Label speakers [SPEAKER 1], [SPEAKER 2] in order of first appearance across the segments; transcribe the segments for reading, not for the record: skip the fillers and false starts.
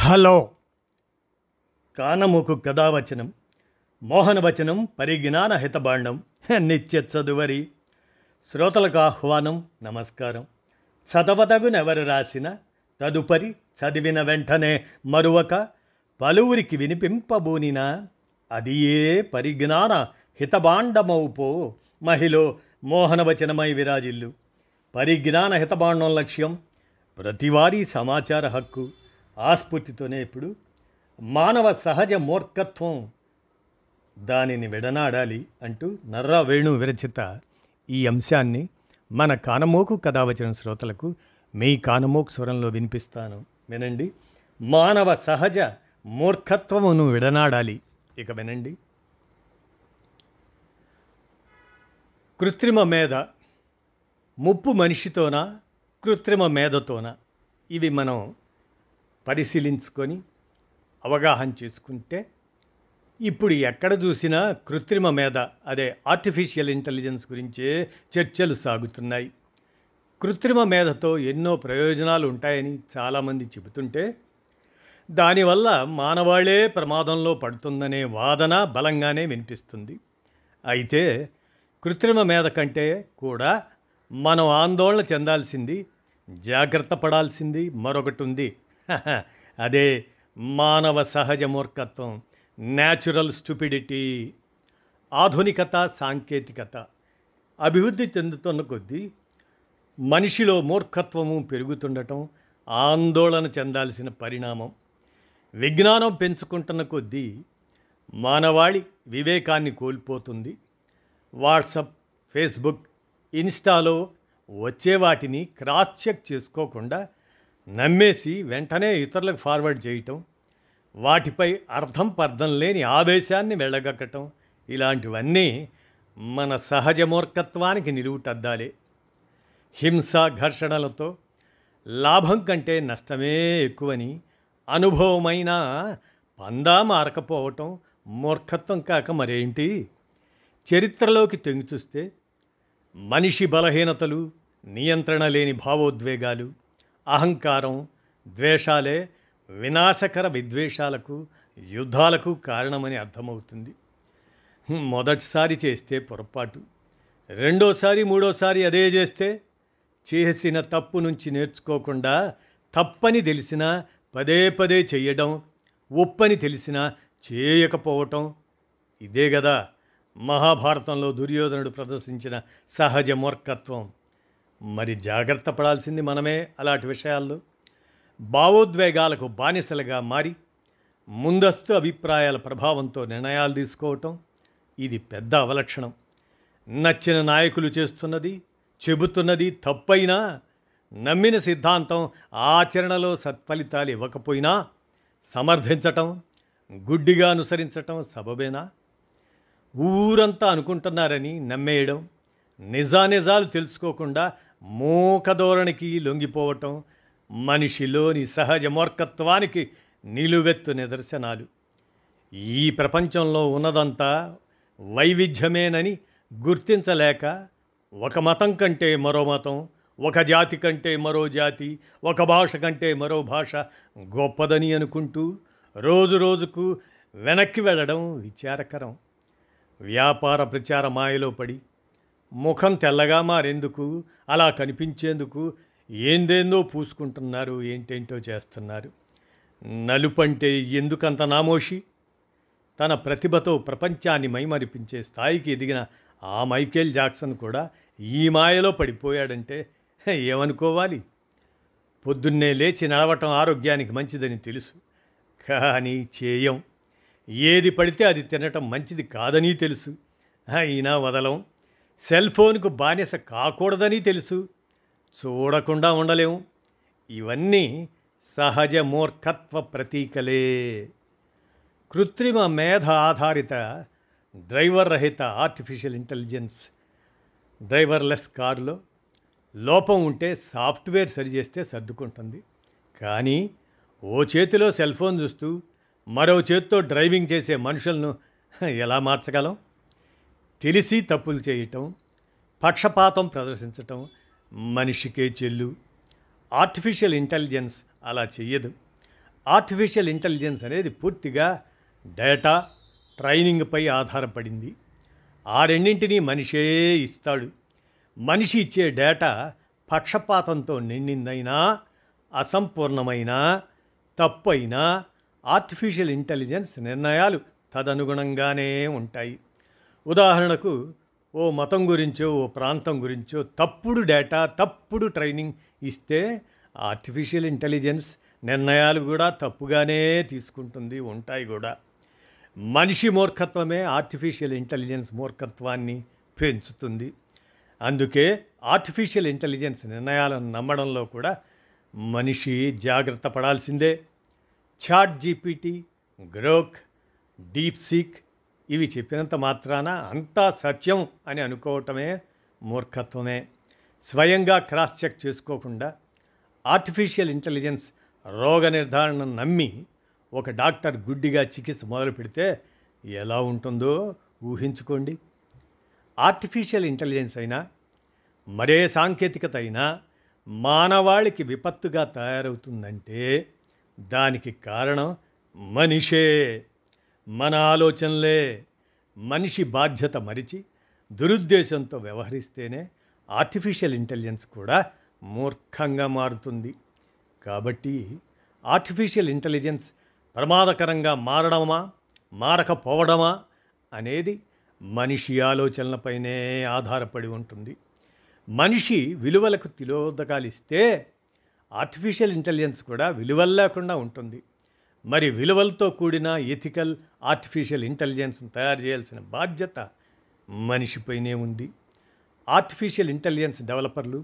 [SPEAKER 1] Hello కానమోకు కథావచనం మోహనవచనం పరిజ్ఞాన హితబాండం నిత్య చదువరి శ్రోతలకు ఆహ్వానం నమస్కారం. చదవదగునెవరు రాసిన తదుపరి చదివిన వెంటనే మరువక పలువురికి వినిపింపబూనిన అది ఏ పరిజ్ఞాన హితబాండమౌపో మహిళ మోహనవచనమై విరాజిల్లు. పరిజ్ఞాన హితబాండం లక్ష్యం ప్రతివారీ సమాచార హక్కు. ఆస్ఫూర్తితోనే ఇప్పుడు మానవ సహజ మూర్ఖత్వం దానిని విడనాడాలి అంటూ నర్రా వేణు విరచిత ఈ అంశాన్ని మన కానమోకు కథావచన శ్రోతలకు మీ కానమోకు స్వరంలో వినిపిస్తాను, వినండి. మానవ సహజ మూర్ఖత్వమును విడనాడాలి. ఇక వినండి. కృత్రిమ మేధ ముప్పు మనిషితోనా కృత్రిమ మేధతోనా? ఇవి మనం పరిశీలించుకొని అవగాహన చేసుకుంటే ఇప్పుడు ఎక్కడ చూసినా కృత్రిమ మేధ అదే ఆర్టిఫిషియల్ ఇంటెలిజెన్స్ గురించే చర్చలు సాగుతున్నాయి. కృత్రిమ మేధతో ఎన్నో ప్రయోజనాలు ఉంటాయని చాలామంది చెబుతుంటే దానివల్ల మానవాళే ప్రమాదంలో పడుతుందనే వాదన బలంగానే వినిపిస్తుంది. అయితే కృత్రిమ మేధ కంటే కూడా మనం ఆందోళన చెందాల్సింది, జాగ్రత్త పడాల్సింది మరొకటి ఉంది. అదే మానవ సహజ మూర్ఖత్వం, న్యాచురల్ స్టూపిడిటీ. ఆధునికత, సాంకేతికత అభివృద్ధి చెందుతున్న కొద్దీ మనిషిలో మూర్ఖత్వము పెరుగుతుండటం ఆందోళన చెందాల్సిన పరిణామం. విజ్ఞానం పెంచుకుంటున్న కొద్దీ మానవాళి వివేకాన్ని కోల్పోతుంది. వాట్సప్, ఫేస్బుక్, ఇన్స్టాలో వచ్చే వాటిని క్రాస్ చెక్ చేసుకోకుండా నమ్మేసి వెంటనే ఇతరులకు ఫార్వర్డ్ చేయటం, వాటిపై అర్థం పర్థం లేని ఆవేశాన్ని వెళ్ళగక్కటం, ఇలాంటివన్నీ మన సహజ మూర్ఖత్వానికి నిలువుటద్దాలే. హింస, ఘర్షణలతో లాభం కంటే నష్టమే ఎక్కువని అనుభవమైన పందా మారకపోవటం మూర్ఖత్వం కాక మరేంటి? చరిత్రలోకి తొంగి చూస్తే మనిషి బలహీనతలు, నియంత్రణ లేని భావోద్వేగాలు, అహంకారం, ద్వేషాలే వినాశకర విద్వేషాలకు, యుద్ధాలకు కారణమని అర్థమవుతుంది. మొదటిసారి చేస్తే పొరపాటు, రెండోసారి మూడోసారి అదే చేస్తే చేసిన తప్పు నుంచి నేర్చుకోకుండా తప్పని తెలిసినా పదే పదే చెయ్యడం, ఒప్పని తెలిసినా చేయకపోవటం, ఇదే కదా మహాభారతంలో దుర్యోధనుడు ప్రదర్శించిన సహజ మూర్ఖత్వం. మరి జాగ్రత్త పడాల్సింది మనమే అలాంటి విషయాల్లో. భావోద్వేగాలకు బానిసలుగా మారి ముందస్తు అభిప్రాయాల ప్రభావంతో నిర్ణయాలు తీసుకోవటం, ఇది పెద్ద అవలక్షణం. నచ్చిన నాయకులు చేస్తున్నది, చెబుతున్నది తప్పైనా, నమ్మిన సిద్ధాంతం ఆచరణలో సత్ఫలితాలు ఇవ్వకపోయినా సమర్థించటం, గుడ్డిగా అనుసరించటం సబబేనా? ఊరంతా అనుకుంటున్నారని నమ్మేయడం, నిజానిజాలు తెలుసుకోకుండా మూకధోరణికి లొంగిపోవటం మనిషిలోని సహజ మూర్ఖత్వానికి నిలువెత్తు నిదర్శనాలు. ఈ ప్రపంచంలో ఉన్నదంతా వైవిధ్యమేనని గుర్తించలేక ఒక మతం కంటే మరో మతం, ఒక జాతి కంటే మరో జాతి, ఒక భాష కంటే మరో భాష గొప్పదని అనుకుంటూ రోజు రోజుకు వెనక్కి వెళ్ళడం విచారకరం. వ్యాపార ప్రచార మాయలో పడి ముఖం తెల్లగా మారేందుకు, అలా కనిపించేందుకు ఏందేందో పూసుకుంటున్నారు, ఏంటేంటో చేస్తున్నారు. నలుపంటే ఎందుకంత నామోషి? తన ప్రతిభతో ప్రపంచాన్ని మైమరిపించే స్థాయికి ఎదిగిన ఆ మైకేల్ జాక్సన్ కూడా ఈ మాయలో పడిపోయాడంటే ఏమనుకోవాలి? పొద్దున్నే లేచి నడవటం ఆరోగ్యానికి మంచిదని తెలుసు, కానీ చేయం. ఏది పడితే అది తినటం మంచిది కాదని తెలుసు, అయినా వదలం. సెల్ ఫోన్కు బానిస కాకూడదని తెలుసు, చూడకుండా ఉండలేము. ఇవన్నీ సహజ మూర్ఖత్వ ప్రతీకలే. కృత్రిమ మేధ ఆధారిత డ్రైవర్ రహిత ఆర్టిఫిషియల్ ఇంటెలిజెన్స్ డ్రైవర్లెస్ కారులో లోపం ఉంటే సాఫ్ట్వేర్ సరిచేస్తే సర్దుకుంటుంది. కానీ ఓ చేతిలో సెల్ ఫోన్ చూస్తూ మరో చేత్తో డ్రైవింగ్ చేసే మనుషులను ఎలా మార్చగలం? తెలిసి తప్పులు చేయటం, పక్షపాతం ప్రదర్శించటం మనిషికే చెల్లు. ఆర్టిఫిషియల్ ఇంటెలిజెన్స్ అలా చెయ్యదు. ఆర్టిఫిషియల్ ఇంటెలిజెన్స్ అనేది పూర్తిగా డేటా ట్రైనింగ్పై ఆధారపడింది. ఆ రెండింటినీ మనిషే ఇస్తాడు. మనిషి ఇచ్చే డేటా పక్షపాతంతో నిండిందైనా, అసంపూర్ణమైనా, తప్పైనా ఆర్టిఫిషియల్ ఇంటెలిజెన్స్ నిర్ణయాలు తదనుగుణంగానే ఉంటాయి. ఉదాహరణకు ఓ మతం గురించో ఓ ప్రాంతం గురించో తప్పుడు డేటా, తప్పుడు ట్రైనింగ్ ఇస్తే ఆర్టిఫిషియల్ ఇంటెలిజెన్స్ నిర్ణయాలు కూడా తప్పుగానే తీసుకుంటుంది, ఉంటాయి కూడా. మనిషి మూర్ఖత్వమే ఆర్టిఫిషియల్ ఇంటెలిజెన్స్ మూర్ఖత్వాన్ని పెంచుతుంది. అందుకే ఆర్టిఫిషియల్ ఇంటెలిజెన్స్ నిర్ణయాలను నమ్మడంలో కూడా మనిషి జాగ్రత్త పడాల్సిందే. చాట్ జీపీటీ, గ్రోక్, డీప్సీక్ ఇవి చెప్పినంత మాత్రాన అంతా సత్యం అని అనుకోవటమే మూర్ఖత్వమే. స్వయంగా క్రాస్ చెక్ చేసుకోకుండా ఆర్టిఫిషియల్ ఇంటెలిజెన్స్ రోగ నిర్ధారణను నమ్మి ఒక డాక్టర్ గుడ్డిగా చికిత్స మొదలు పెడితే ఎలా ఉంటుందో ఊహించుకోండి. ఆర్టిఫిషియల్ ఇంటెలిజెన్స్ అయినా మరే సాంకేతికత అయినా మానవాళికి విపత్తుగా తయారవుతుందంటే దానికి కారణం మనిషే, మన ఆలోచనలే. మనిషి బాధ్యత మరిచి దురుద్దేశంతో వ్యవహరిస్తేనే ఆర్టిఫిషియల్ ఇంటెలిజెన్స్ కూడా మూర్ఖంగా మారుతుంది. కాబట్టి ఆర్టిఫిషియల్ ఇంటెలిజెన్స్ ప్రమాదకరంగా మారడమా మారకపోవడమా అనేది మనిషి ఆలోచనలపైనే ఆధారపడి ఉంటుంది. మనిషి విలువలకు తిలోదకాలు ఇస్తే ఆర్టిఫిషియల్ ఇంటెలిజెన్స్ కూడా విలువలు లేకుండా ఉంటుంది. మరి విలువలతో కూడిన ఎథికల్ ఆర్టిఫిషియల్ ఇంటెలిజెన్స్ను తయారు చేయాల్సిన బాధ్యత మనిషిపైనే ఉంది. ఆర్టిఫిషియల్ ఇంటెలిజెన్స్ డెవలపర్లు,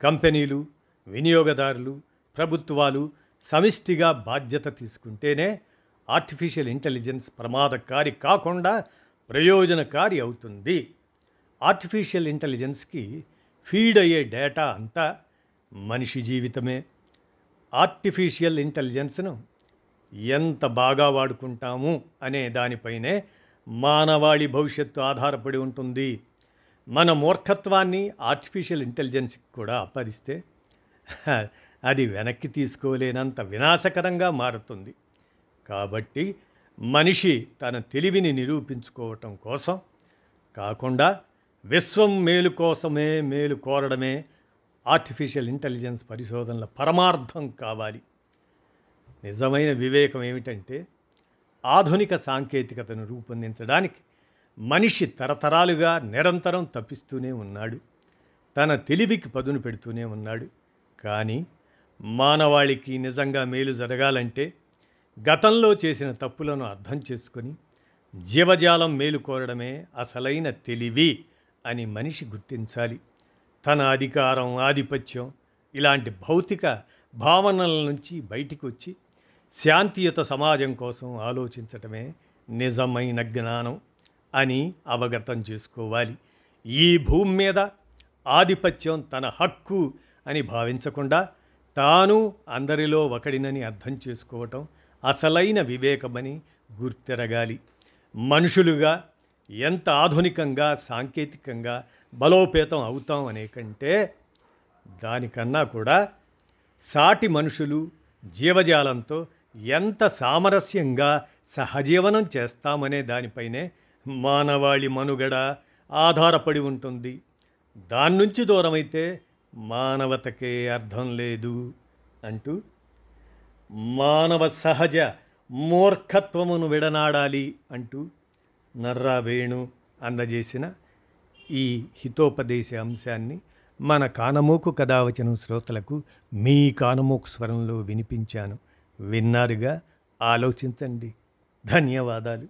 [SPEAKER 1] కంపెనీలు, వినియోగదారులు, ప్రభుత్వాలు సమిష్టిగా బాధ్యత తీసుకుంటేనే ఆర్టిఫిషియల్ ఇంటెలిజెన్స్ ప్రమాదకారి కాకుండా ప్రయోజనకారి అవుతుంది. ఆర్టిఫిషియల్ ఇంటెలిజెన్స్కి ఫీడ్ అయ్యే డేటా అంతా మనిషి జీవితమే. ఆర్టిఫిషియల్ ఇంటెలిజెన్స్ను ఎంత బాగా వాడుకుంటాము అనే దానిపైనే మానవాళి భవిష్యత్తు ఆధారపడి ఉంటుంది. మన మూర్ఖత్వాన్ని ఆర్టిఫిషియల్ ఇంటెలిజెన్స్కి కూడా అప్పగిస్తే అది వెనక్కి తీసుకోలేనంత వినాశకరంగా మారుతుంది. కాబట్టి మనిషి తన తెలివిని నిరూపించుకోవటం కోసం కాకుండా విశ్వం మేలు కోసమే మేలు కోరడమే ఆర్టిఫిషియల్ ఇంటెలిజెన్స్ పరిశోధనల పరమార్థం కావాలి. నిజమైన వివేకం ఏమిటంటే ఆధునిక సాంకేతికతను రూపొందించడానికి మనిషి తరతరాలుగా నిరంతరం తప్పిస్తూనే ఉన్నాడు, తన తెలివికి పదును పెడుతూనే ఉన్నాడు. కానీ మానవాళికి నిజంగా మేలు జరగాలంటే గతంలో చేసిన తప్పులను అర్థం చేసుకొని జీవజాలం మేలు కోరడమే అసలైన తెలివి అని మనిషి గుర్తించాలి. తన అధికారం, ఆధిపత్యం ఇలాంటి భౌతిక భావనల నుంచి బయటికి వచ్చి శాంతియుత సమాజం కోసం ఆలోచించటమే నిజమైన జ్ఞానం అని అవగతం చేసుకోవాలి. ఈ భూమి మీద ఆధిపత్యం తన హక్కు అని భావించకుండా తాను అందరిలో ఒకడినని అర్థం చేసుకోవటం అసలైన వివేకమని గుర్తెరగాలి. మనుషులుగా ఎంత ఆధునికంగా సాంకేతికంగా బలోపేతం అవుతాం అనే కంటే దానికన్నా కూడా సాటి మనుషులు జీవజాలంతో ఎంత సామరస్యంగా సహజీవనం చేస్తామనే దానిపైనే మానవాళి మనుగడ ఆధారపడి ఉంటుంది. దాని నుంచి దూరమైతే మానవతకే అర్థం లేదు అంటూ మానవ సహజ మూర్ఖత్వమును విడనాడాలి అంటూ నర్రా వేణు అందజేసిన ఈ హితోపదేశ అంశాన్ని మన కానమోకు కథావచనం శ్రోతలకు మీ కానమోకు స్వరంలో వినిపించాను. విన్నారుగా, ఆలోచించండి. ధన్యవాదాలు.